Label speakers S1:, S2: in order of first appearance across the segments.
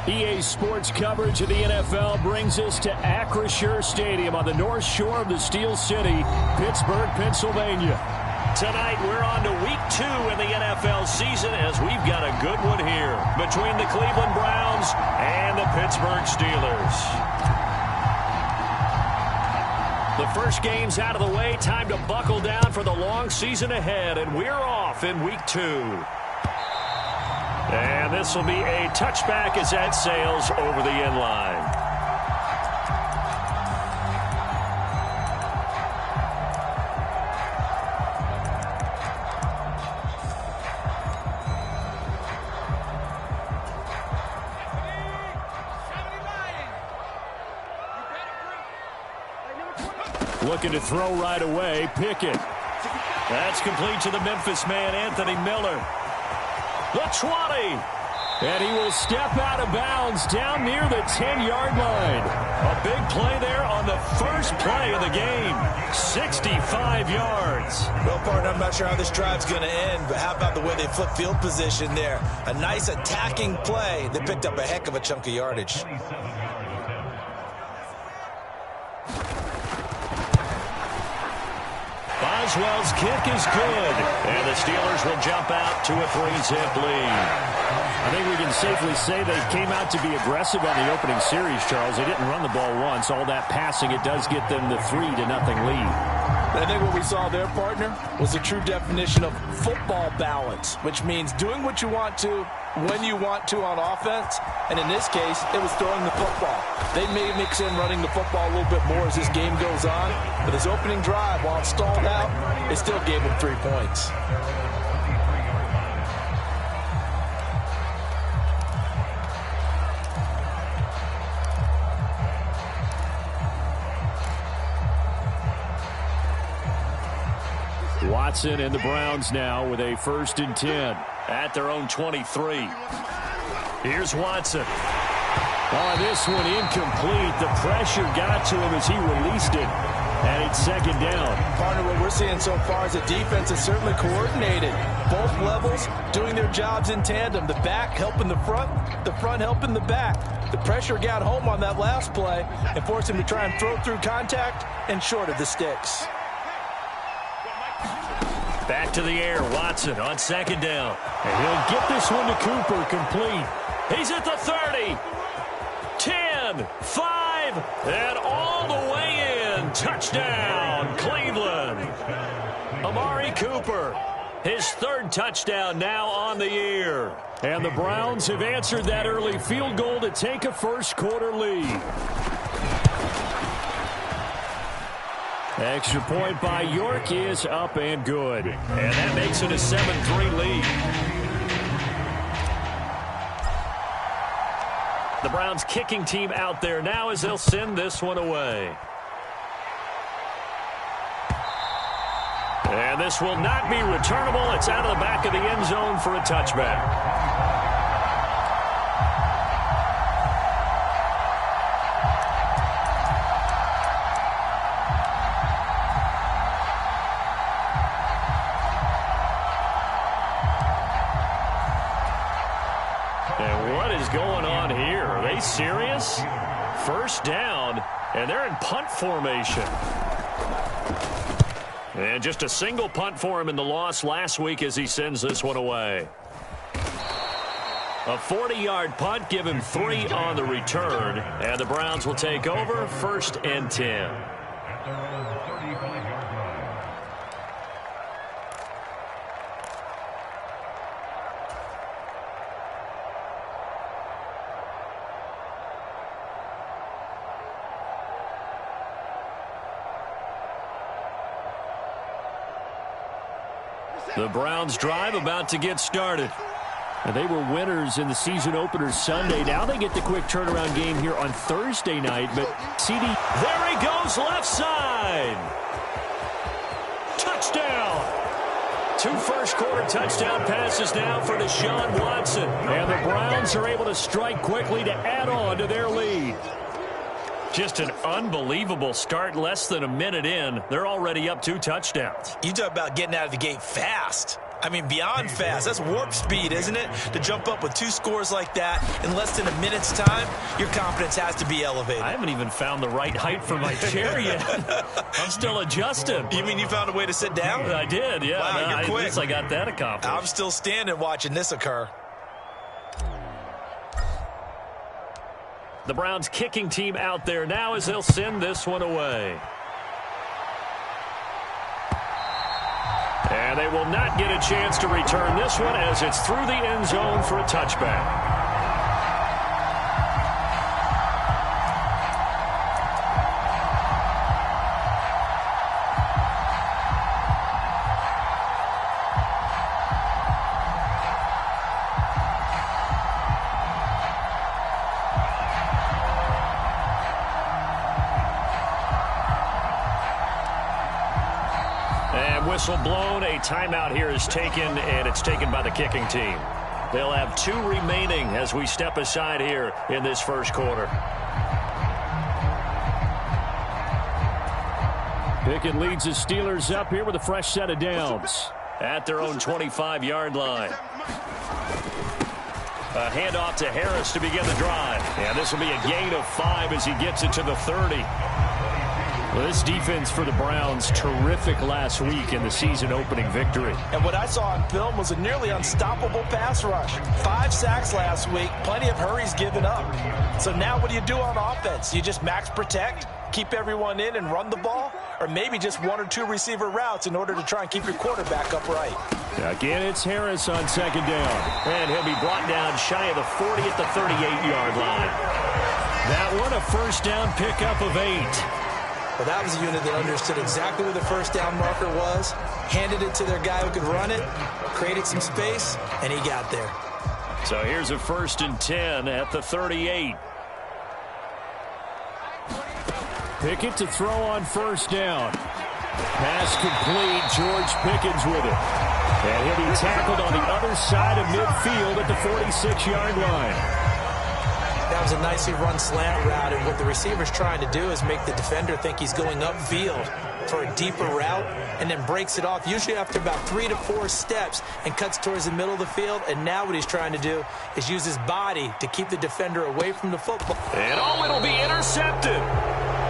S1: EA Sports coverage of the NFL brings us to Acrisure Stadium on the north shore of the Steel City, Pittsburgh, Pennsylvania. Tonight, we're on to week 2 in the NFL season as we've got a good one here between the Cleveland Browns and the Pittsburgh Steelers. The first game's out of the way. Time to buckle down for the long season ahead, and we're off in week 2. And this will be a touchback as that sails over the end line. Looking to throw right away. Pickett. That's complete to the Memphis man, Anthony Miller. The 20. And he will step out of bounds down near the 10-yard line. A big play there on the first play of the game. 65 yards.
S2: Well, partner, I'm not sure how this drive's going to end, but how about the way they flip field position there? A nice attacking play. They picked up a heck of a chunk of yardage.
S1: Boswell's kick is good, and the Steelers will jump out to a 3-zip lead. I think we can safely say they came out to be aggressive on the opening series, Charles. They didn't run the ball once. All that passing, it does get them the 3-0 lead.
S2: I think what we saw there, partner, was a true definition of football balance, which means doing what you want to, when you want to on offense, and in this case, it was throwing the football. They may mix in running the football a little bit more as this game goes on, but this opening drive, while it stalled out, it still gave them 3 points.
S1: Watson and the Browns now with a 1st and 10 at their own 23. Here's Watson. Oh, this one incomplete. The pressure got to him as he released it. And it's 2nd down.
S2: Partner, what we're seeing so far is the defense is certainly coordinated. Both levels doing their jobs in tandem. The back helping the front helping the back. The pressure got home on that last play and forced him to try and throw through contact and short of the sticks.
S1: Back to the air, Watson on 2nd down. And he'll get this one to Cooper, complete. He's at the 30. 10, 5, and all the way in. Touchdown, Cleveland. Amari Cooper, his 3rd touchdown now on the year. And the Browns have answered that early field goal to take a first-quarter lead. Extra point by York is up and good. And that makes it a 7-3 lead. The Browns kicking team out there now as they'll send this one away. And this will not be returnable. It's out of the back of the end zone for a touchback. Going on here? Are they serious? 1st down, and they're in punt formation. And just a single punt for him in the loss last week as he sends this one away. A 40-yard punt, give him 3 on the return, and the Browns will take over 1st and 10. The Browns drive about to get started. And they were winners in the season opener Sunday. Now they get the quick turnaround game here on Thursday night. But CD, there he goes left side. Touchdown. 2 first-quarter touchdown passes now for Deshaun Watson. And the Browns are able to strike quickly to add on to their lead. Just an unbelievable start. Less than a minute in, they're already up 2 touchdowns.
S2: You talk about getting out of the gate fast. I mean, beyond fast. That's warp speed, isn't it? To jump up with 2 scores like that in less than a minute's time, your confidence has to be elevated.
S1: I haven't even found the right height for my chair yet. I'm still adjusting.
S2: You mean you found a way to sit down?
S1: I did, yeah.
S2: Wow, you're quick.
S1: At least I got that accomplished.
S2: I'm still standing watching this occur.
S1: The Browns kicking team out there now as they'll send this one away. And they will not get a chance to return this one as it's through the end zone for a touchback. Whistle blown, a timeout here is taken, and it's taken by the kicking team. They'll have 2 remaining as we step aside here in this first quarter. Pickett leads the Steelers up here with a fresh set of downs at their own 25-yard line. A handoff to Harris to begin the drive. And this will be a gain of 5 as he gets it to the 30. Well, this defense for the Browns, terrific last week in the season-opening victory.
S2: And what I saw on film was a nearly unstoppable pass rush. 5 sacks last week, plenty of hurries given up. So now what do you do on offense? You just max protect, keep everyone in and run the ball? Or maybe just 1 or 2 receiver routes in order to try and keep your quarterback upright?
S1: Again, it's Harris on second down. And he'll be brought down shy of the 40 at the 38-yard line. That one, a first down pickup of 8.
S2: Well, that was a unit that understood exactly where the first down marker was, handed it to their guy who could run it, created some space, and he got there.
S1: So here's a 1st and 10 at the 38. Pickett to throw on first down. Pass complete. George Pickens with it. And he'll be tackled on the other side of midfield at the 46-yard line.
S2: That was a nicely run slant route, and what the receiver's trying to do is make the defender think he's going upfield for a deeper route and then breaks it off, usually after about 3 to 4 steps, and cuts towards the middle of the field. And now what he's trying to do is use his body to keep the defender away from the football.
S1: And it'll be intercepted.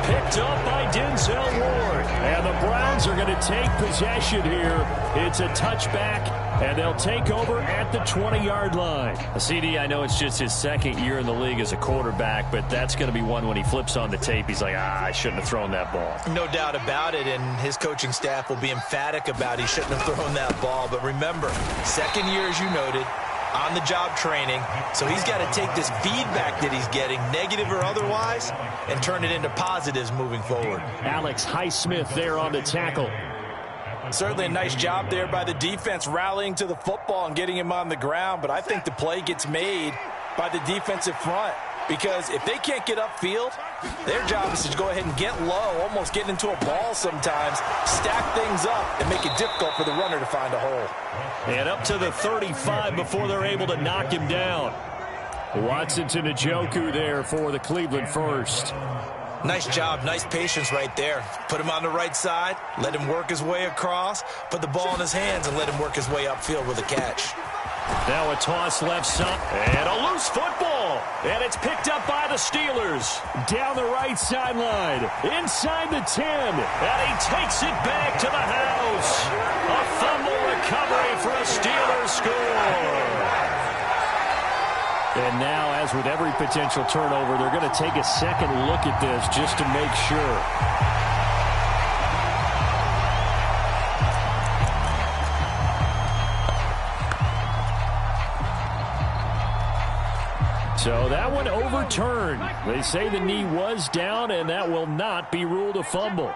S1: Picked up by Denzel Ward. And the Browns are going to take possession here. It's a touchback, and they'll take over at the 20-yard line. CD, I know it's just his 2nd year in the league as a quarterback, but that's going to be one when he flips on the tape, he's like, I shouldn't have thrown that ball.
S2: No doubt about it, and his coaching staff will be emphatic about he shouldn't have thrown that ball. But remember, 2nd year, as you noted, on-the-job training, so he's got to take this feedback that he's getting, negative or otherwise, and turn it into positives moving forward.
S1: Alex Highsmith there on the tackle.
S2: Certainly a nice job there by the defense rallying to the football and getting him on the ground, but I think the play gets made by the defensive front, because if they can't get upfield, their job is to go ahead and get low, almost get into a ball sometimes, stack things up, and make it difficult for the runner to find a hole.
S1: And up to the 35 before they're able to knock him down. Watson to Njoku there for the Cleveland first.
S2: Nice job, nice patience right there. Put him on the right side, let him work his way across, put the ball in his hands, and let him work his way upfield with a catch.
S1: Now a toss left side, and a loose football. And it's picked up by the Steelers. Down the right sideline, inside the 10. And he takes it back to the house. A fumble recovery for a Steelers score. And now, as with every potential turnover, they're going to take a second look at this just to make sure. So that one overturned. They say the knee was down, and that will not be ruled a fumble.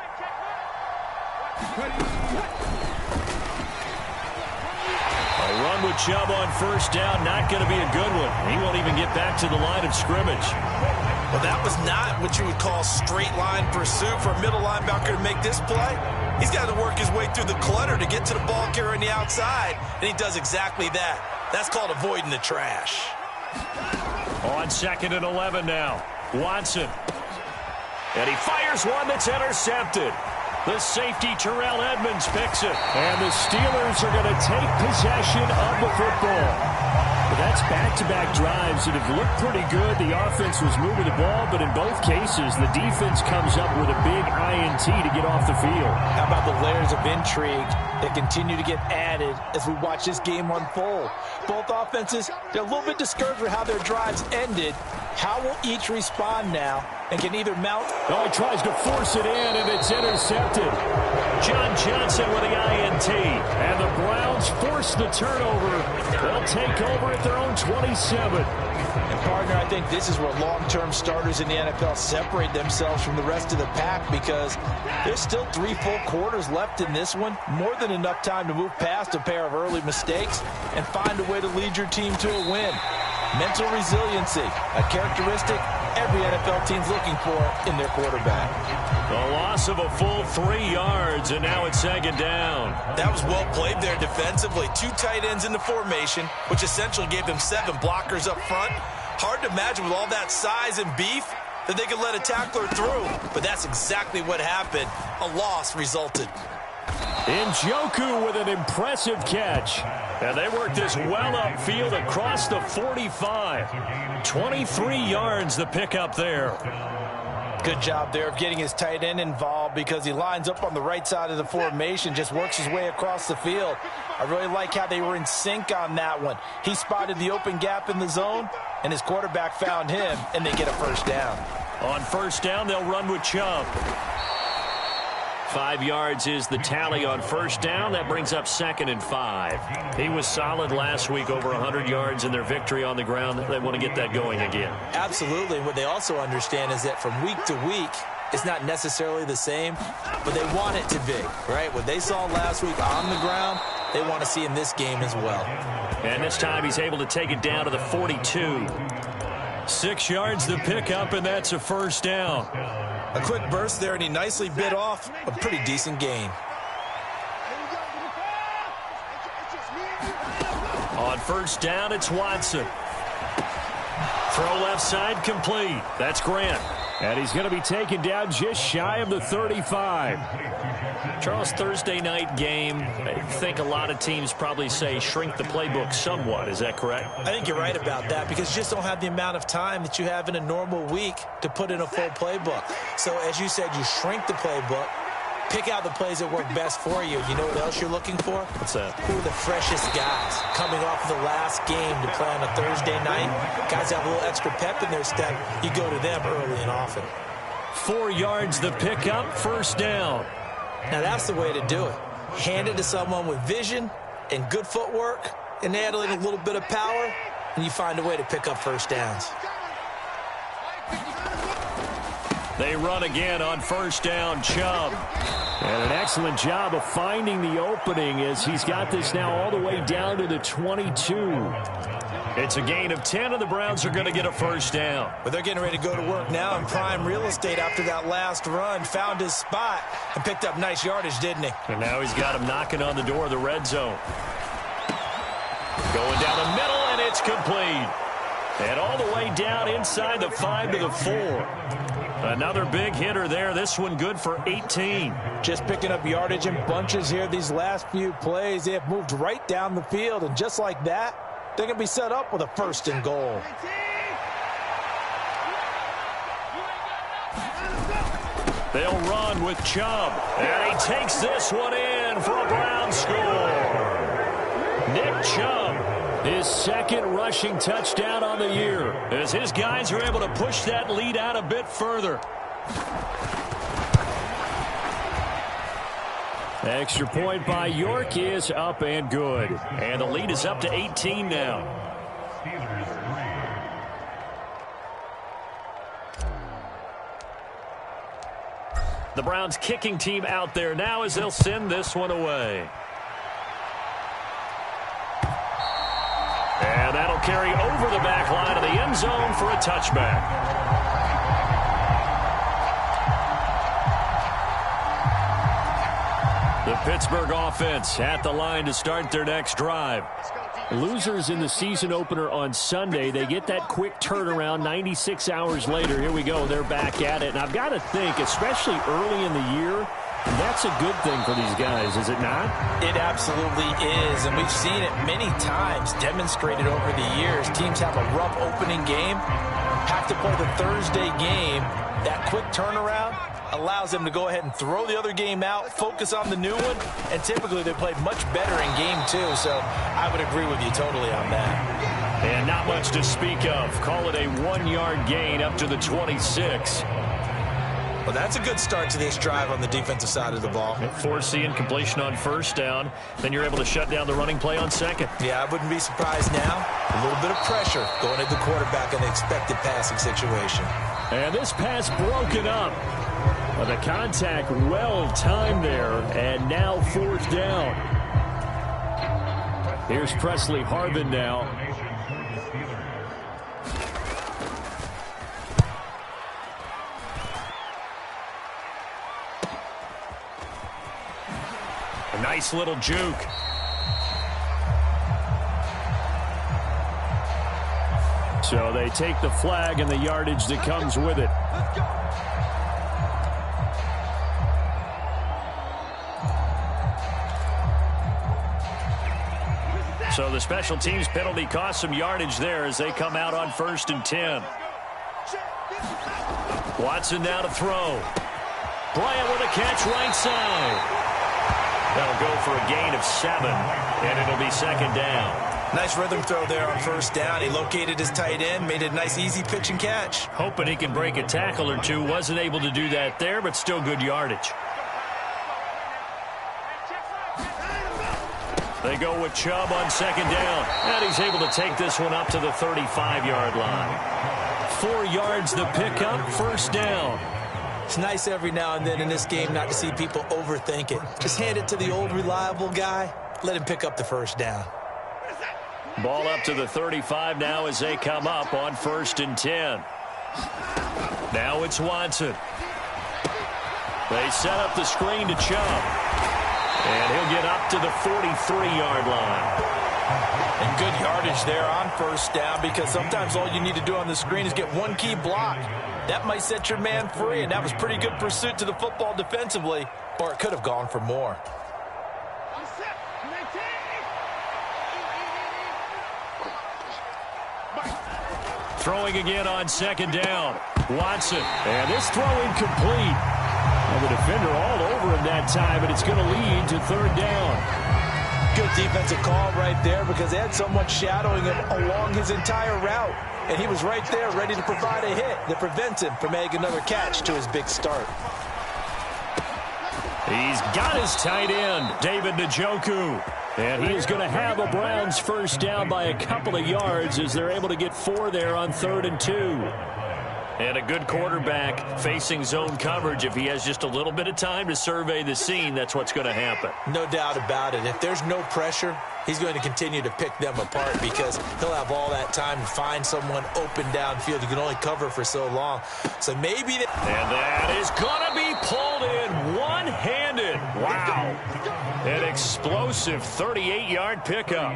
S1: A run with Chubb on first down, not going to be a good one. He won't even get back to the line of scrimmage.
S2: Well, that was not what you would call straight line pursuit for a middle linebacker to make this play. He's got to work his way through the clutter to get to the ball carrier on the outside, and he does exactly that. That's called avoiding the trash.
S1: On 2nd and 11 now, Watson. And he fires one that's intercepted. The safety, Terrell Edmonds, picks it. And the Steelers are going to take possession of the football. But that's back-to-back drives that have looked pretty good. The offense was moving the ball, but in both cases, the defense comes up with a big INT to get off the field.
S2: How about the layers of intrigue that continue to get added as we watch this game unfold? Both offenses, they're a little bit discouraged with how their drives ended. How will each respond now and can either mount?
S1: Oh, he tries to force it in, and it's intercepted. John Johnson with the INT. And the Browns force the turnover. They'll take over at their own 27.
S2: And, partner, I think this is where long-term starters in the NFL separate themselves from the rest of the pack because there's still 3 full quarters left in this one. More than enough time to move past a pair of early mistakes and find a way to lead your team to a win. Mental resiliency, a characteristic every NFL team's looking for in their quarterback.
S1: The loss of a full 3 yards, and now it's second down.
S3: That was well played there defensively. 2 tight ends in the formation, which essentially gave them 7 blockers up front. Hard to imagine with all that size and beef that they could let a tackler through, but that's exactly what happened. A loss resulted.
S1: Njoku with an impressive catch. And they worked this well upfield across the 45. 23 yards the pickup there.
S2: Good job there of getting his tight end involved because he lines up on the right side of the formation, just works his way across the field. I really like how they were in sync on that one. He spotted the open gap in the zone, and his quarterback found him, and they get a first down.
S1: On first down, they'll run with Chubb. 5 yards is the tally on first down. That brings up 2nd and 5. He was solid last week, over 100 yards in their victory on the ground. They want to get that going again.
S2: Absolutely. What they also understand is that from week to week, it's not necessarily the same, but they want it to be, right? What they saw last week on the ground, they want to see in this game as well.
S1: And this time he's able to take it down to the 42. 6 yards the pickup, and that's a first down.
S3: A quick burst there, and he nicely bit off a pretty decent gain.
S1: On first down, it's Watson. Throw left side complete. That's Grant. And he's going to be taken down just shy of the 35. Charles, Thursday night game, I think a lot of teams probably say shrink the playbook somewhat. Is that correct?
S2: I think you're right about that because you just don't have the amount of time that you have in a normal week to put in a full playbook. So, as you said, you shrink the playbook, pick out the plays that work best for you. You know what else you're looking for?
S1: What's that?
S2: Who are the freshest guys coming off of the last game to play on a Thursday night? Guys have a little extra pep in their step. You go to them early and often.
S1: 4 yards the pickup, first down.
S2: Now, that's the way to do it. Hand it to someone with vision and good footwork and add in a little bit of power, and you find a way to pick up first downs.
S1: They run again on first down, Chubb. And an excellent job of finding the opening as he's got this now all the way down to the 22. It's a gain of 10, and the Browns are going to get a first down.
S2: But they're getting ready to go to work now in prime real estate after that last run. Found his spot and picked up nice yardage, didn't he?
S1: And now he's got him knocking on the door of the red zone. Going down the middle, and it's complete. And all the way down inside the 5 to the 4. Another big hitter there. This one good for 18.
S2: Just picking up yardage in bunches here these last few plays. They have moved right down the field, and just like that, they're going to be set up with a 1st and goal.
S1: They'll run with Chubb. And he takes this one in for a Brown score. Nick Chubb, his 2nd rushing touchdown on the year, as his guys are able to push that lead out a bit further. Extra point by York is up and good. And the lead is up to 18 now. The Browns kicking team out there now as they'll send this one away. And that'll carry over the back line of the end zone for a touchback. The Pittsburgh offense at the line to start their next drive. Losers in the season opener on Sunday. They get that quick turnaround 96 hours later. Here we go. They're back at it. And I've got to think, especially early in the year, That's a good thing for these guys, is it not?
S2: It absolutely is, and we've seen it many times demonstrated over the years. Teams have a rough opening game, have to play the Thursday game. That quick turnaround allows them to go ahead and throw the other game out, focus on the new one, and typically they play much better in game 2, so I would agree with you totally on that.
S1: And not much to speak of. Call it a 1-yard gain up to the 26.
S3: Well, that's a good start to this drive on the defensive side of the ball.
S1: Forcing completion on first down. Then you're able to shut down the running play on second.
S3: Yeah, I wouldn't be surprised now. A little bit of pressure going at the quarterback in the expected passing situation.
S1: And this pass broken up. Well, the contact well timed there, and now 4th down. Here's Presley Harvin now. A nice little juke. So they take the flag and the yardage that comes with it. So the special teams penalty cost some yardage there as they come out on 1st and 10. Watson now to throw. Bryant with a catch right side. That'll go for a gain of 7, and it'll be 2nd down.
S3: Nice rhythm throw there on 1st down. He located his tight end, made it a nice easy pitch and catch.
S1: Hoping he can break a tackle or two. Wasn't able to do that there, but still good yardage. They go with Chubb on 2nd down, and he's able to take this one up to the 35-yard line. 4 yards the pickup, 1st down.
S3: It's nice every now and then in this game not to see people overthink it. Just hand it to the old reliable guy. Let him pick up the 1st down.
S1: Ball up to the 35 now as they come up on 1st and 10. Now it's Watson. They set up the screen to Chubb. And he'll get up to the 43-yard line.
S2: And good yardage there on 1st down, because sometimes all you need to do on the screen is get one key block. That might set your man free, and that was pretty good pursuit to the football defensively, or it could have gone for more.
S1: Throwing again on 2nd down. Watson. And this throw incomplete. And the defender all over him that time, but it's going to lead to 3rd down.
S2: Good defensive call right there, because they had someone shadowing him along his entire route. And he was right there ready to provide a hit that prevents him from making another catch to his big start.
S1: He's got his tight end, David Njoku. And he is going to have a Browns 1st down by a couple of yards as they're able to get 4 there on 3rd and 2. And a good quarterback facing zone coverage. If he has just a little bit of time to survey the scene, that's what's going to happen.
S3: No doubt about it. If there's no pressure, he's going to continue to pick them apart, because he'll have all that time to find someone open downfield. You can only cover for so long. So maybe...
S1: And that is going to be pulled in one-handed. Wow. An explosive 38-yard pickup.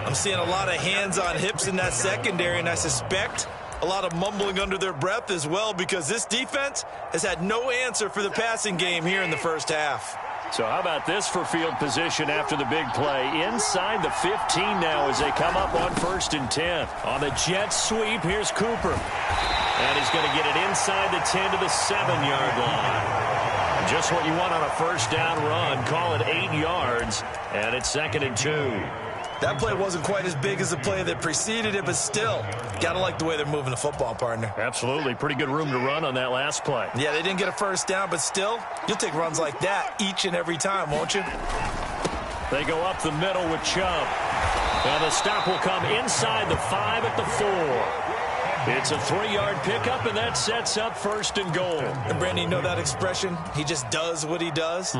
S3: I'm seeing a lot of hands on hips in that secondary, and I suspect a lot of mumbling under their breath as well, because this defense has had no answer for the passing game here in the 1st half.
S1: So how about this for field position after the big play? Inside the 15 now as they come up on 1st and 10. On the jet sweep, here's Cooper. And he's going to get it inside the 10 to the 7-yard line. Just what you want on a 1st down run. Call it 8 yards, and it's 2nd and 2.
S3: That play wasn't quite as big as the play that preceded it, but still, got to like the way they're moving the football, partner.
S1: Absolutely. Pretty good room to run on that last play.
S3: Yeah, they didn't get a 1st down, but still, you'll take runs like that each and every time, won't you?
S1: They go up the middle with Chubb. And the stop will come inside the 5 at the 4. It's a 3-yard pickup, and that sets up 1st and goal.
S3: And Brandon, you know that expression? He just does what he does.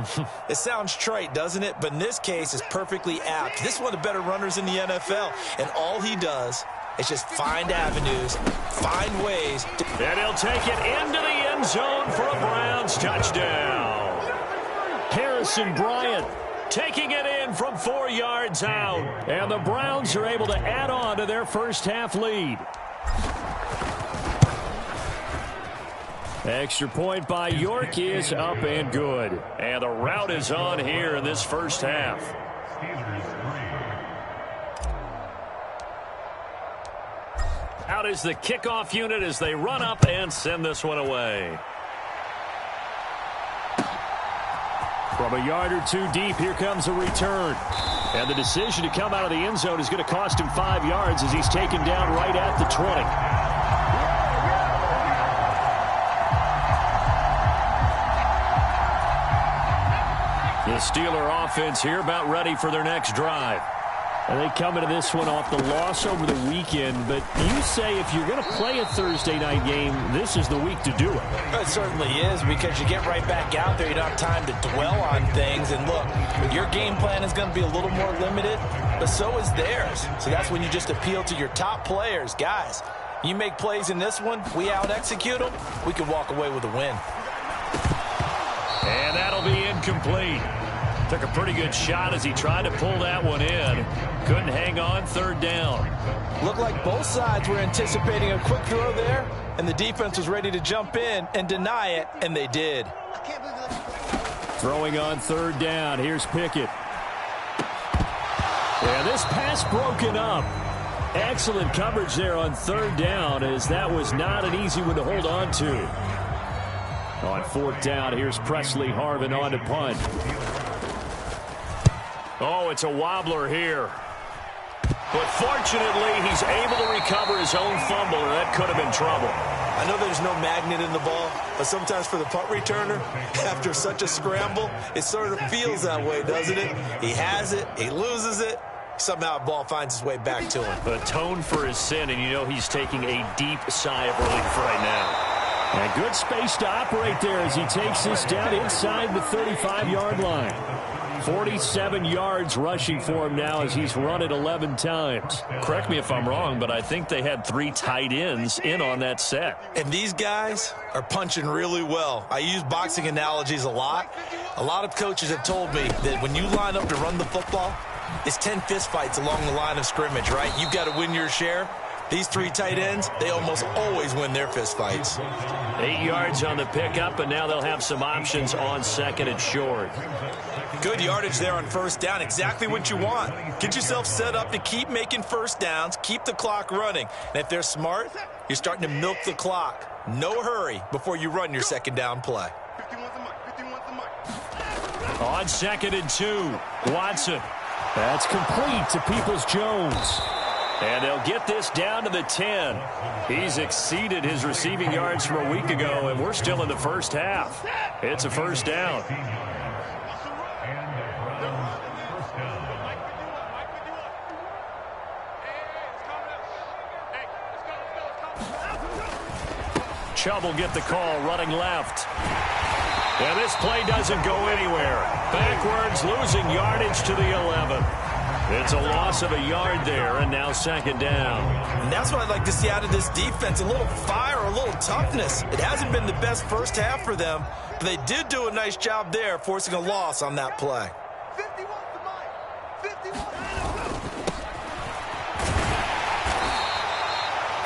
S3: It sounds trite, doesn't it? But in this case, it's perfectly apt. This is one of the better runners in the NFL, and all he does is just find avenues, find ways.
S1: And he'll take it into the end zone for a Browns touchdown. Harrison Bryant taking it in from 4 yards out. And the Browns are able to add on to their 1st half lead. Extra point by York is up and good. And the rout is on here in this first half. Out is the kickoff unit as they run up and send this one away. From a yard or two deep, here comes a return. And the decision to come out of the end zone is going to cost him 5 yards as he's taken down right at the 20. The Steeler offense here about ready for their next drive. And they come into this one off the loss over the weekend, but you say if you're going to play a Thursday night game, this is the week to do it.
S2: It certainly is, because you get right back out there. You don't have time to dwell on things. And look, your game plan is going to be a little more limited, but so is theirs. So that's when you just appeal to your top players. Guys, you make plays in this one, we out-execute them, we can walk away with a win.
S1: And that'll be incomplete. Took a pretty good shot as he tried to pull that one in. Couldn't hang on, third down.
S2: Looked like both sides were anticipating a quick throw there, and the defense was ready to jump in and deny it, and they did.
S1: Throwing on third down. Here's Pickett. And this pass broken up. Excellent coverage there on third down, as that was not an easy one to hold on to. On fourth down, here's Presley Harvin on to punt. Oh, it's a wobbler here. But fortunately, he's able to recover his own fumble, or that could have been trouble.
S3: I know there's no magnet in the ball, but sometimes for the punt returner, after such a scramble, it sort of feels that way, doesn't it? He has it, he loses it, somehow the ball finds its way back to him.
S1: Atoned for his sin, and you know he's taking a deep sigh of relief right now. And good space to operate there as he takes this down inside the 35-yard line. 47 yards rushing for him now as he's run it 11 times. Correct me if I'm wrong, but I think they had 3 tight ends in on that set.
S3: And these guys are punching really well. I use boxing analogies a lot. A lot of coaches have told me that when you line up to run the football, it's 10 fistfights along the line of scrimmage, right? You've got to win your share. These 3 tight ends, they almost always win their fistfights.
S1: 8 yards on the pickup, and now they'll have some options on second and short.
S3: Good yardage there on first down. Exactly what you want. Get yourself set up to keep making first downs, keep the clock running. And if they're smart, you're starting to milk the clock. No hurry before you run your second down play.
S1: On second and 2, Watson. That's complete to Peoples-Jones. And they'll get this down to the 10. He's exceeded his receiving yards from a week ago, and we're still in the first half. It's a first down. Chubb will get the call running left. And this play doesn't go anywhere. Backwards, losing yardage to the 11. It's a loss of a yard there, and now second down.
S3: And that's what I'd like to see out of this defense, a little fire, a little toughness. It hasn't been the best first half for them, but they did do a nice job there, forcing a loss on that play.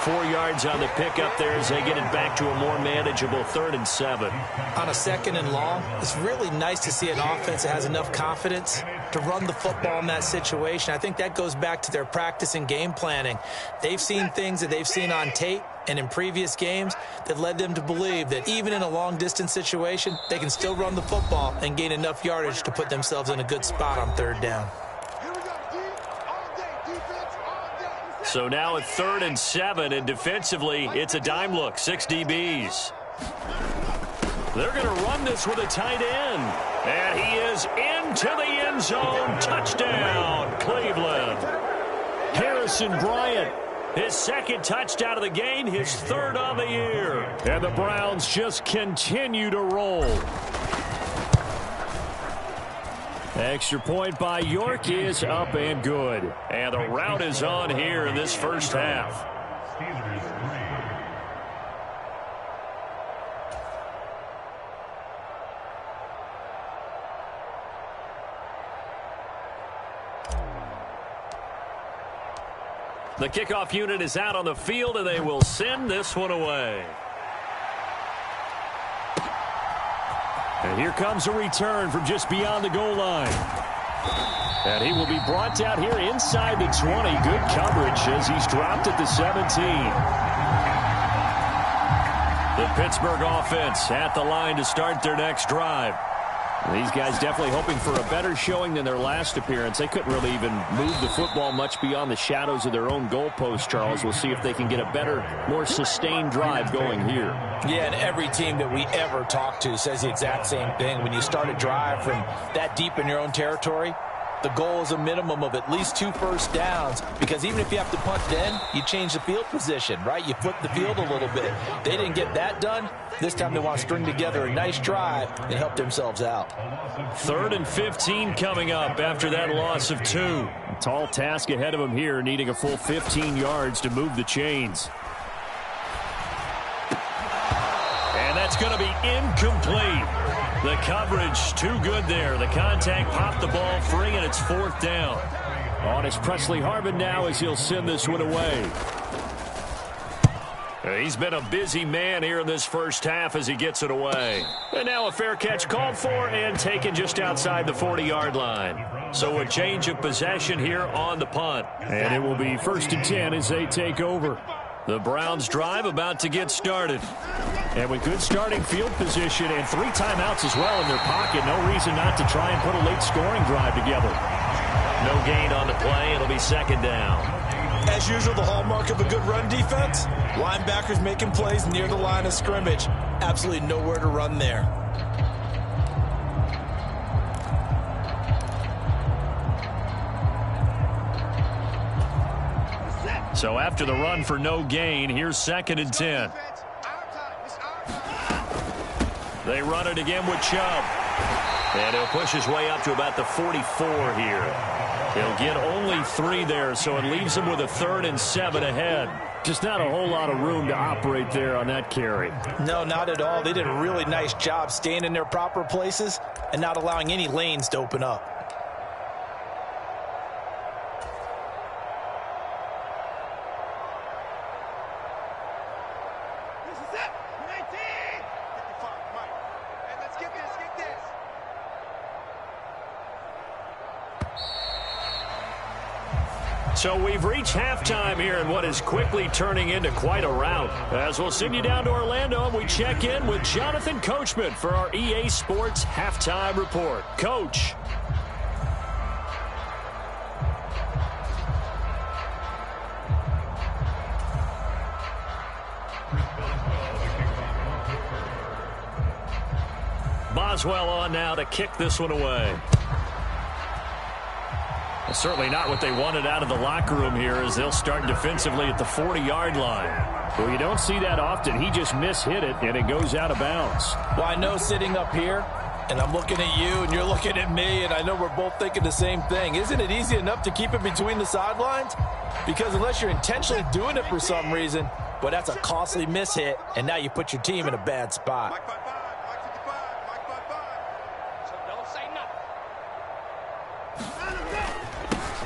S1: 4 yards on the pickup there as they get it back to a more manageable 3rd and 7.
S2: On a second and long, it's really nice to see an offense that has enough confidence to run the football in that situation. I think that goes back to their practice and game planning. They've seen things that they've seen on tape and in previous games that led them to believe that even in a long-distance situation, they can still run the football and gain enough yardage to put themselves in a good spot on 3rd down.
S1: So now at 3rd and 7, and defensively, it's a dime look, 6 DBs. They're going to run this with a tight end. And he is into the end zone. Touchdown, Cleveland. Harrison Bryant, his 2nd touchdown of the game, his 3rd of the year. And the Browns just continue to roll. Extra point by York is up and good. And the rout is on here in this first half. The kickoff unit is out on the field, and they will send this one away. And here comes a return from just beyond the goal line. And he will be brought down here inside the 20. Good coverage as he's dropped at the 17. The Pittsburgh offense at the line to start their next drive. These guys definitely hoping for a better showing than their last appearance. They couldn't really even move the football much beyond the shadows of their own goalpost, Charles. We'll see if they can get a better, more sustained drive going here.
S2: Yeah, and every team that we ever talk to says the exact same thing. When you start a drive from that deep in your own territory, the goal is a minimum of at least 2 first downs, because even if you have to punt then, you change the field position, right? You flip the field a little bit. They didn't get that done. This time they want to string together a nice drive and help themselves out.
S1: 3rd and 15 coming up after that loss of 2. A tall task ahead of them here, needing a full 15 yards to move the chains. And that's going to be incomplete. The coverage too good there. The contact popped the ball free, and it's 4th down. On is Presley Harvin now as he'll send this one away. He's been a busy man here in this first half as he gets it away. And now a fair catch called for and taken just outside the 40-yard line. So a change of possession here on the punt. And it will be 1st and 10 as they take over. The Browns drive about to get started. And with good starting field position and 3 timeouts as well in their pocket, no reason not to try and put a late scoring drive together. No gain on the play. It'll be 2nd down.
S3: As usual, the hallmark of a good run defense, linebackers making plays near the line of scrimmage. Absolutely nowhere to run there.
S1: So after the run for no gain, here's 2nd and 10. They run it again with Chubb. And he'll push his way up to about the 44 here. He'll get only 3 there, so it leaves him with a 3rd and 7 ahead. Just not a whole lot of room to operate there on that carry.
S2: No, not at all. They did a really nice job staying in their proper places and not allowing any lanes to open up.
S1: So we've reached halftime here in what is quickly turning into quite a rout. As we'll send you down to Orlando and we check in with Jonathan Coachman for our EA Sports Halftime Report. Coach. Boswell on now to kick this one away. Certainly not what they wanted out of the locker room here as they'll start defensively at the 40-yard line. Well, you don't see that often. He just mishit it, and it goes out of bounds.
S2: Well, I know sitting up here, and I'm looking at you, and you're looking at me, and I know we're both thinking the same thing. Isn't it easy enough to keep it between the sidelines? Because unless you're intentionally doing it for some reason, well, that's a costly mishit, and now you put your team in a bad spot.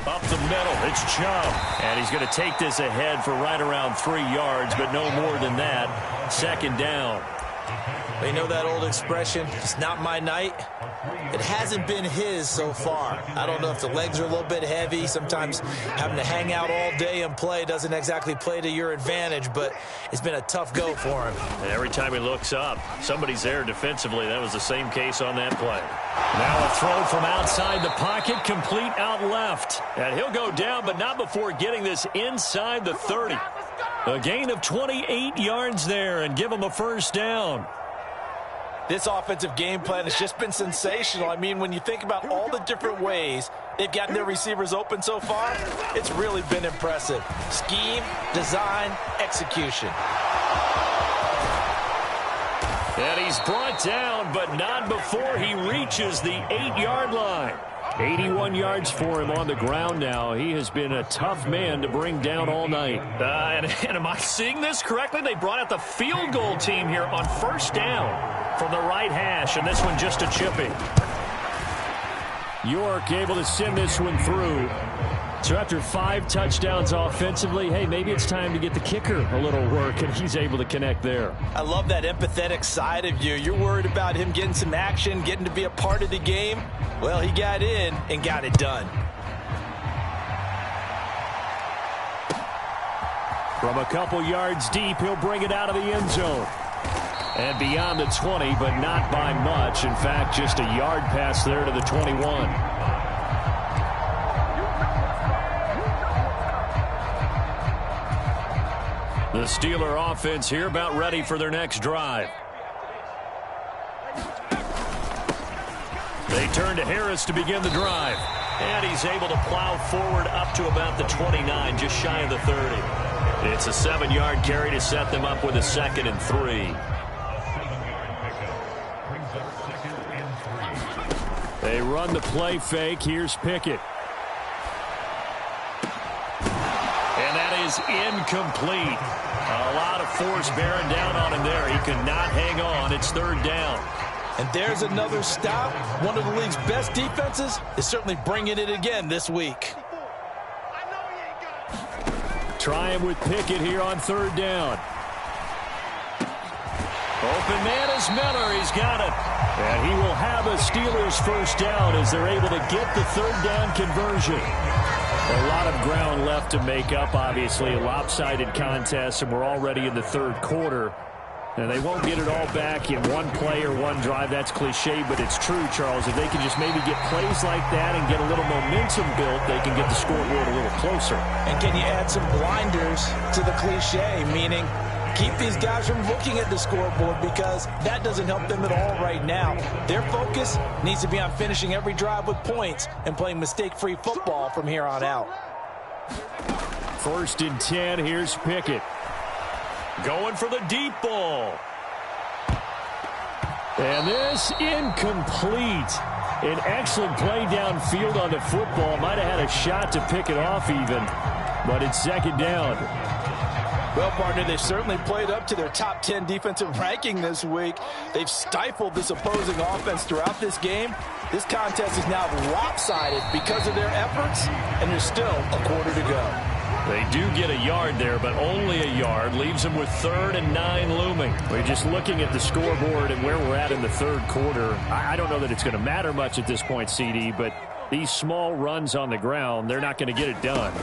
S1: Up the middle, it's Chubb. And he's going to take this ahead for right around 3 yards, but no more than that. 2nd down.
S3: They know that old expression, it's not my night. It hasn't been his so far. I don't know if the legs are a little bit heavy. Sometimes having to hang out all day and play doesn't exactly play to your advantage, but it's been a tough go for him.
S1: And every time he looks up, somebody's there defensively. That was the same case on that play. Now a throw from outside the pocket, complete out left. And he'll go down, but not before getting this inside the 30. A gain of 28 yards there and give him a 1st down.
S2: This offensive game plan has just been sensational. I mean, when you think about all the different ways they've gotten their receivers open so far, it's really been impressive. Scheme, design, execution.
S1: And he's brought down, but not before he reaches the 8-yard line. 81 yards for him on the ground now. He has been a tough man to bring down all night. And am I seeing this correctly? They brought out the field goal team here on 1st down from the right hash, and this one just a chipping. York able to send this one through. So after 5 touchdowns offensively, hey, maybe it's time to get the kicker a little work, and he's able to connect there.
S2: I love that empathetic side of you. You're worried about him getting some action, getting to be a part of the game. Well, he got in and got it done.
S1: From a couple yards deep, he'll bring it out of the end zone. And beyond the 20, but not by much. In fact, just a yard pass there to the 21. The Steeler offense here about ready for their next drive. They turn to Harris to begin the drive. And he's able to plow forward up to about the 29, just shy of the 30. It's a 7-yard carry to set them up with a 2nd and 3. They run the play fake. Here's Pickett. And that is incomplete. A lot of force bearing down on him there. He could not hang on. It's 3rd down.
S2: And there's another stop. One of the league's best defenses is certainly bringing it again this week.
S1: Trying with Pickett here on 3rd down. Open man is Miller. He's got it. And he will have a Steelers first down as they're able to get the 3rd down conversion. A lot of ground left to make up, obviously. A lopsided contest, and we're already in the 3rd quarter. And they won't get it all back in one play or one drive. That's cliche, but it's true, Charles. If they can just maybe get plays like that and get a little momentum built, they can get the scoreboard a little closer.
S2: And can you add some blinders to the cliche, meaning keep these guys from looking at the scoreboard, because that doesn't help them at all right now. Their focus needs to be on finishing every drive with points and playing mistake-free football from here on out.
S1: 1st and 10. Here's Pickett. Going for the deep ball. And this incomplete. An excellent play downfield on the football. Might have had a shot to pick it off even, but it's 2nd down.
S2: Well, partner, they've certainly played up to their top 10 defensive ranking this week. They've stifled this opposing offense throughout this game. This contest is now lopsided because of their efforts, and there's still a quarter to go.
S1: They do get a yard there, but only a yard. Leaves them with 3rd and 9 looming. We're just looking at the scoreboard and where we're at in the 3rd quarter. I don't know that it's going to matter much at this point, CD, but these small runs on the ground, they're not going to get it done.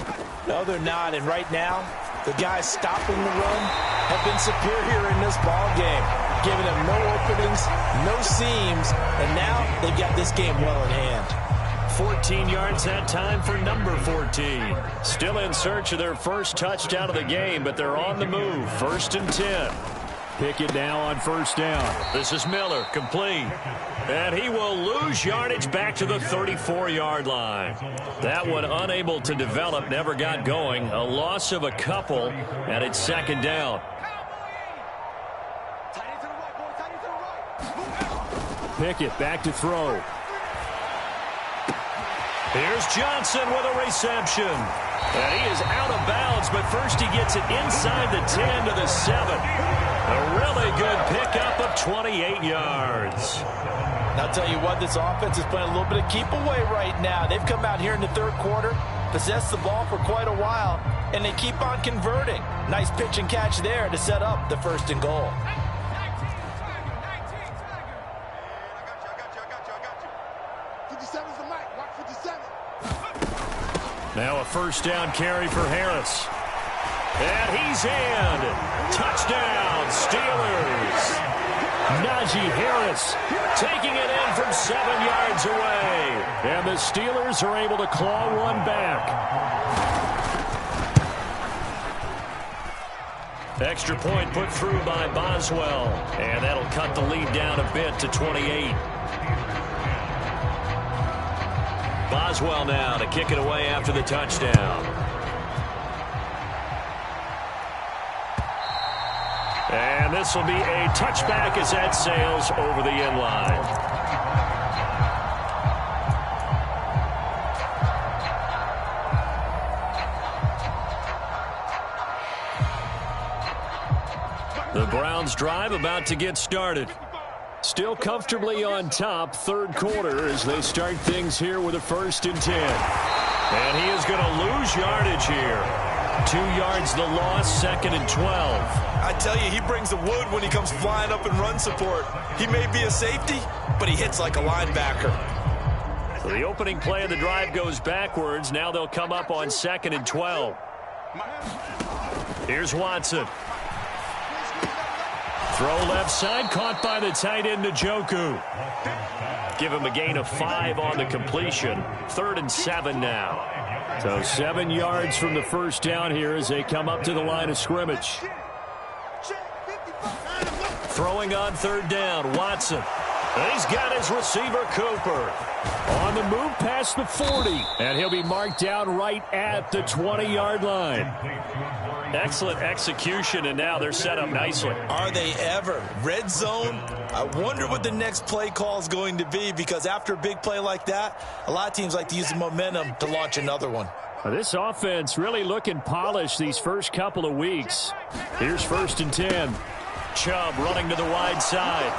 S2: No, they're not. And right now, the guys stopping the run have been superior in this ball game, giving them no openings, no seams, and now they've got this game well in hand.
S1: 14 yards that time for number 14. Still in search of their first touchdown of the game, but they're on the move. 1st and 10. Pickett now on 1st down. This is Miller, complete. And he will lose yardage back to the 34-yard line. That one unable to develop, never got going. A loss of a couple, and it's 2nd down. Pickett back to throw. Here's Johnson with a reception. And he is out of bounds, but first he gets it inside the 10 to the 7. A really good pickup of 28 yards.
S2: And I'll tell you what, this offense is playing a little bit of keep away right now. They've come out here in the 3rd quarter, possessed the ball for quite a while, and they keep on converting. Nice pitch and catch there to set up the 1st and goal.
S1: Now a 1st down carry for Harris. And he's in. Touchdown, Steelers. Najee Harris taking it in from 7 yards away. And the Steelers are able to claw one back. Extra point put through by Boswell. And that'll cut the lead down a bit to 28. Boswell now to kick it away after the touchdown. And this will be a touchback as that sails over the end line. The Browns drive about to get started. Still comfortably on top, 3rd quarter, as they start things here with a 1st and 10. And he is going to lose yardage here. 2 yards the loss, 2nd and 12.
S3: I tell you, he brings the wood when he comes flying up in run support. He may be a safety, but he hits like a linebacker.
S1: So the opening play of the drive goes backwards. Now they'll come up on 2nd and 12. Here's Watson. Throw left side, caught by the tight end, Njoku. Give him a gain of 5 on the completion. 3rd and 7 now. So 7 yards from the first down here as they come up to the line of scrimmage. Throwing on 3rd down, Watson. And he's got his receiver, Cooper. On the move past the 40. And he'll be marked down right at the 20-yard line. Excellent execution, and now they're set up nicely.
S3: Are they ever? Red zone? I wonder what the next play call is going to be, because after a big play like that, a lot of teams like to use the momentum to launch another one.
S1: This offense really looking polished these first couple of weeks. Here's 1st and 10. Chubb running to the wide side.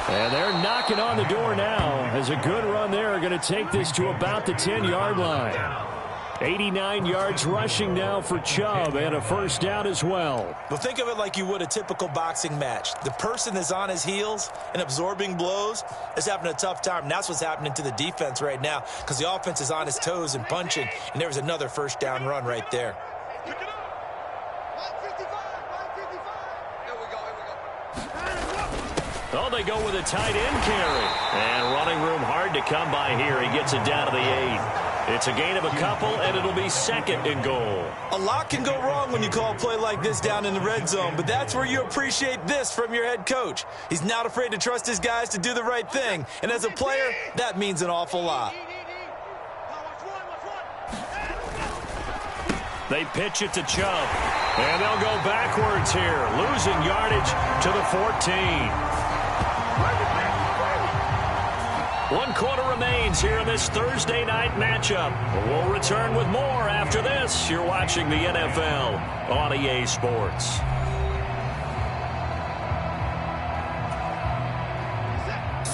S1: And they're knocking on the door now as a good run there are going to take this to about the 10-yard line. 89 yards rushing now for Chubb, and a first down as well.
S3: Well, think of it like you would a typical boxing match. The person that's on his heels and absorbing blows is having a tough time. And that's what's happening to the defense right now, because the offense is on his toes and punching, and there was another first down run right there.
S1: Oh, they go with a tight end carry. And running room hard to come by here. He gets it down to the 8. It's a gain of a couple, and it'll be 2nd and goal.
S3: A lot can go wrong when you call a play like this down in the red zone, but that's where you appreciate this from your head coach. He's not afraid to trust his guys to do the right thing, and as a player, that means an awful lot.
S1: They pitch it to Chubb, and they'll go backwards here, losing yardage to the 14. 1 quarter remains here in this Thursday night matchup. We'll return with more after this. You're watching the NFL on EA Sports.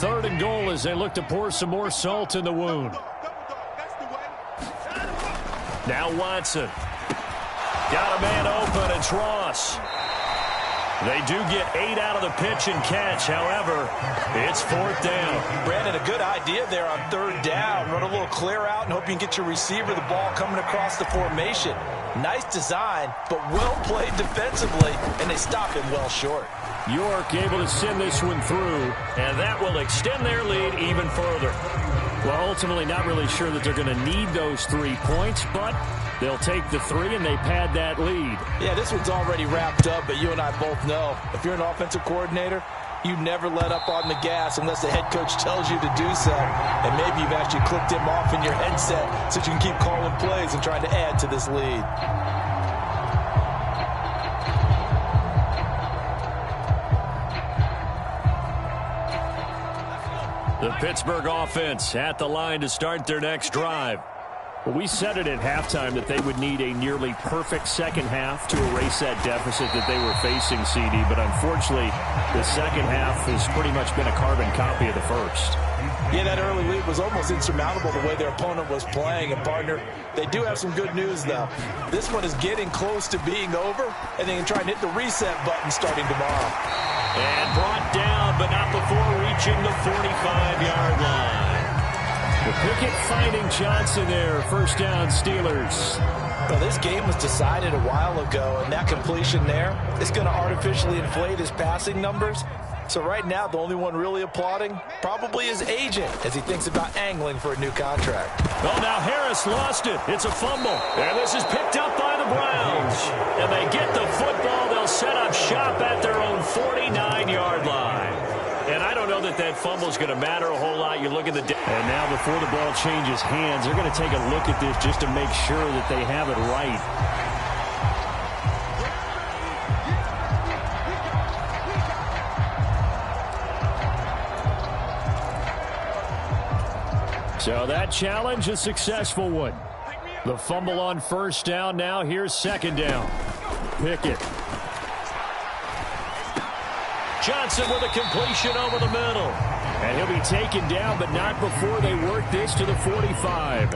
S1: Third and goal as they look to pour some more salt in the wound. Now Watson. Got a man open. It's Ross. They do get 8 out of the pitch and catch. However, it's 4th down.
S3: Brandon, a good idea there on 3rd down. Run a little clear out and hope you can get your receiver the ball coming across the formation. Nice design, but well played defensively, and they stop him well short.
S1: York able to send this one through, and that will extend their lead even further. Well, ultimately not really sure that they're going to need those 3 points, but they'll take the 3 and they pad that lead.
S3: Yeah, this one's already wrapped up, but you and I both know if you're an offensive coordinator, you never let up on the gas unless the head coach tells you to do so. And maybe you've actually clicked him off in your headset so you can keep calling plays and trying to add to this lead.
S1: The Pittsburgh offense at the line to start their next drive. Well, we said it at halftime that they would need a nearly perfect second half to erase that deficit that they were facing, CD. But unfortunately, the second half has pretty much been a carbon copy of the first.
S3: Yeah, that early lead was almost insurmountable the way their opponent was playing. And, partner, they do have some good news, though. This one is getting close to being over, and they can try and hit the reset button starting tomorrow.
S1: And brought down, but not before reaching the 45-yard line. The Pickett finding Johnson there. First down, Steelers.
S3: Well, this game was decided a while ago, and that completion there is going to artificially inflate his passing numbers. So right now, the only one really applauding probably his agent as he thinks about angling for a new contract.
S1: Oh, now Harris lost it. It's a fumble. And this is picked up by the Browns. And they get the football. They'll set up shop at their own 49-yard line. And I don't know that that fumble is going to matter a whole lot. You look at the... And now before the ball changes hands, they're going to take a look at this just to make sure that they have it right. So that challenge, a successful one. The fumble on first down. Now here's second down. Pickett. Johnson with a completion over the middle. And he'll be taken down, but not before they work this to the 45.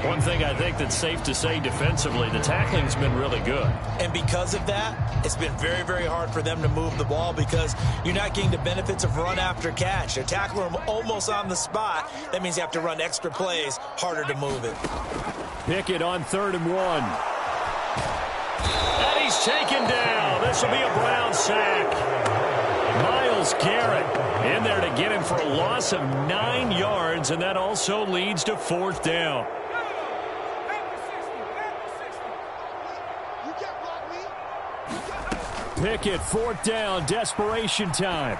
S1: One thing I think that's safe to say defensively, the tackling's been really good.
S3: And because of that, it's been very, very hard for them to move the ball because you're not getting the benefits of run after catch. They're tackling them almost on the spot. That means you have to run extra plays, harder to move it.
S1: Pickett on 3rd and 1. And he's taken down. This will be a Brown sack. Myles Garrett in there to get him for a loss of 9 yards, and that also leads to 4th down. Pickett, 4th down, desperation time.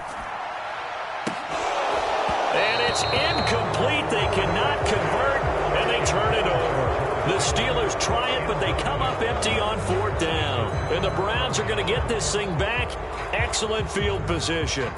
S1: And it's incomplete. They cannot convert, and they turn it over. The Steelers try it, but they come up empty on 4th down. And the Browns are going to get this thing back. Excellent field position.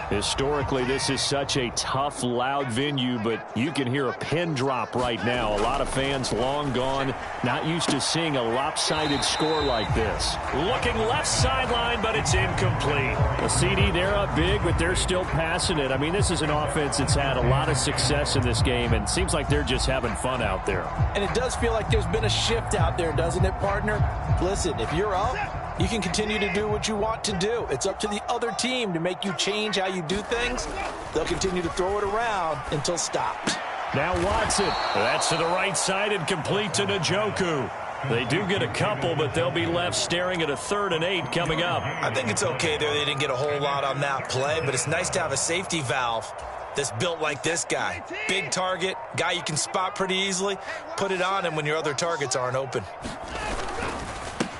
S1: Historically, this is such a tough, loud venue, but you can hear a pin drop right now. A lot of fans long gone, not used to seeing a lopsided score like this. Looking left sideline, but it's incomplete. The CD, they're up big, but they're still passing it. I mean, this is an offense that's had a lot of success in this game, and it seems like they're just having fun out there.
S2: And it does feel like there's been a shift out there, doesn't it, partner? Listen, if you're up, you can continue to do what you want to do. It's up to the other team to make you change how you do things. They'll continue to throw it around until stopped.
S1: Now Watson. That's to the right side and complete to Njoku. They do get a couple, but they'll be left staring at a 3rd and 8 coming up.
S3: I think it's okay there. They didn't get a whole lot on that play, but it's nice to have a safety valve that's built like this guy. Big target, guy you can spot pretty easily. Put it on him when your other targets aren't open.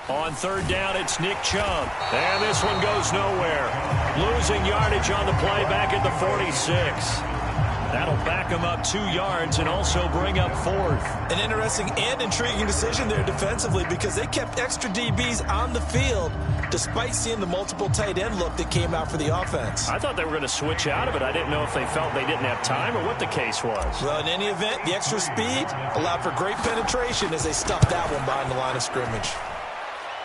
S1: On 3rd down, it's Nick Chubb. And this one goes nowhere. Losing yardage on the play back at the 46. That'll back him up 2 yards and also bring up 4th.
S3: An interesting and intriguing decision there defensively because they kept extra DBs on the field despite seeing the multiple tight end look that came out for the offense.
S1: I thought they were going to switch out of it. I didn't know if they felt they didn't have time or what the case was.
S3: Well, in any event, the extra speed allowed for great penetration as they stuffed that one behind the line of scrimmage.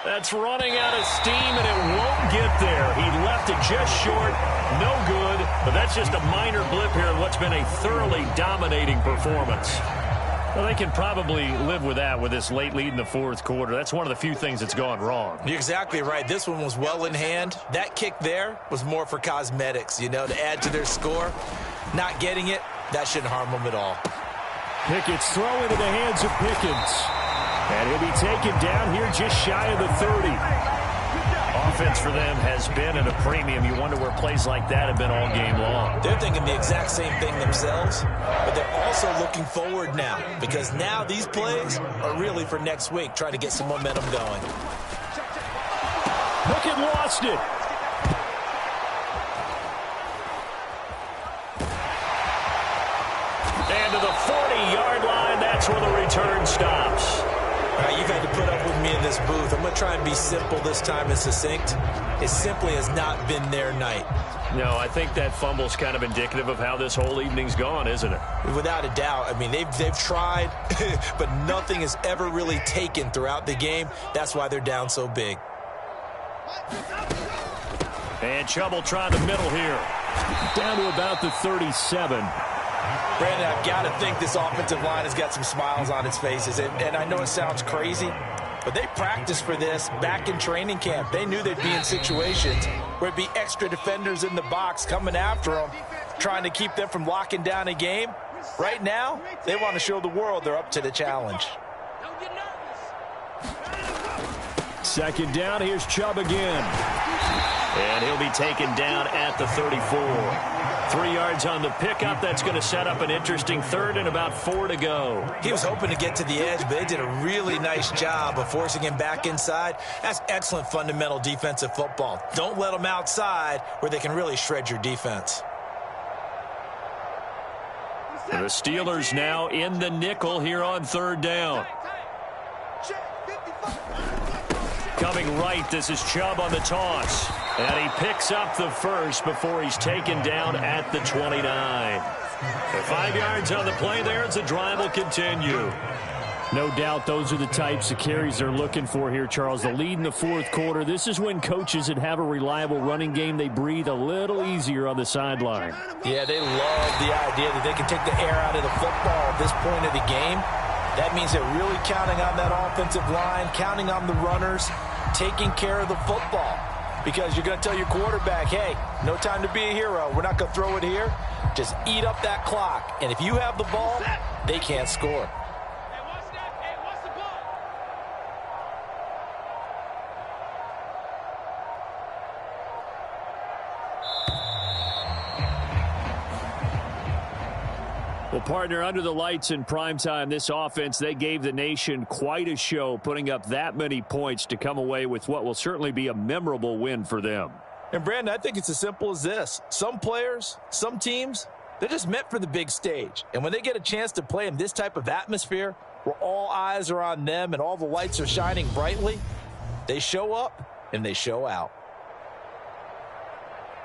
S1: That's running out of steam, and it won't get there. He left it just short. No good, but that's just a minor blip here in what's been a thoroughly dominating performance. Well, they can probably live with that with this late lead in the 4th quarter. That's one of the few things that's gone wrong.
S3: You're exactly right. This one was well in hand. That kick there was more for cosmetics, you know, to add to their score. Not getting it, that shouldn't harm them at all.
S1: Pickett's throw into the hands of Pickens. And he'll be taken down here just shy of the 30. Offense for them has been at a premium. You wonder where plays like that have been all game long.
S3: They're thinking the exact same thing themselves, but they're also looking forward now because now these plays are really for next week, trying to get some momentum going.
S1: Pickett lost it. And to the 40-yard line, that's where the return stops.
S3: All right, you've had to put up with me in this booth. I'm going to try and be simple this time and succinct. It simply has not been their night.
S1: No, I think that fumble's kind of indicative of how this whole evening's gone, isn't it?
S3: Without a doubt. I mean, they've tried, but nothing has ever really taken throughout the game. That's why they're down so big.
S1: And Chubb will try the middle here. Down to about the 37.
S2: Brandon, I've got to think this offensive line has got some smiles on its faces. And I know it sounds crazy, but they practiced for this back in training camp. They knew they'd be in situations where it'd be extra defenders in the box coming after them, trying to keep them from locking down a game. Right now, they want to show the world they're up to the challenge.
S1: 2nd down, here's Chubb again. And he'll be taken down at the 34. 3 yards on the pickup. That's going to set up an interesting 3rd and about 4 to go.
S3: He was hoping to get to the edge, but they did a really nice job of forcing him back inside. That's excellent fundamental defensive football. Don't let them outside where they can really shred your defense.
S1: The Steelers now in the nickel here on 3rd down. Coming right, this is Chubb on the toss. And he picks up the first before he's taken down at the 29. 5 yards on the play there as the drive will continue. No doubt those are the types of carries they're looking for here, Charles. The lead in the fourth quarter. This is when coaches that have a reliable running game, they breathe a little easier on the sideline.
S2: Yeah, they love the idea that they can take the air out of the football at this point of the game. That means they're really counting on that offensive line, counting on the runners, taking care of the football. Because you're going to tell your quarterback, hey, no time to be a hero. We're not going to throw it here. Just eat up that clock. And if you have the ball, they can't score.
S1: Well, partner, under the lights in primetime, this offense, they gave the nation quite a show, putting up that many points to come away with what will certainly be a memorable win for them.
S2: And, Brandon, I think it's as simple as this. Some players, some teams, they're just meant for the big stage. And when they get a chance to play in this type of atmosphere where all eyes are on them and all the lights are shining brightly, they show up and they show out.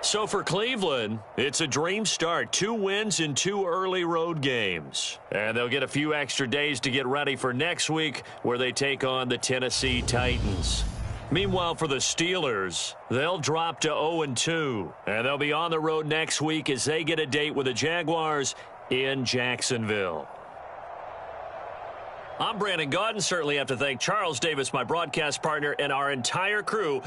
S1: So for Cleveland, it's a dream start. 2 wins in 2 early road games. And they'll get a few extra days to get ready for next week where they take on the Tennessee Titans. Meanwhile, for the Steelers, they'll drop to 0-2. And they'll be on the road next week as they get a date with the Jaguars in Jacksonville. I'm Brandon Gaudin. Certainly have to thank Charles Davis, my broadcast partner, and our entire crew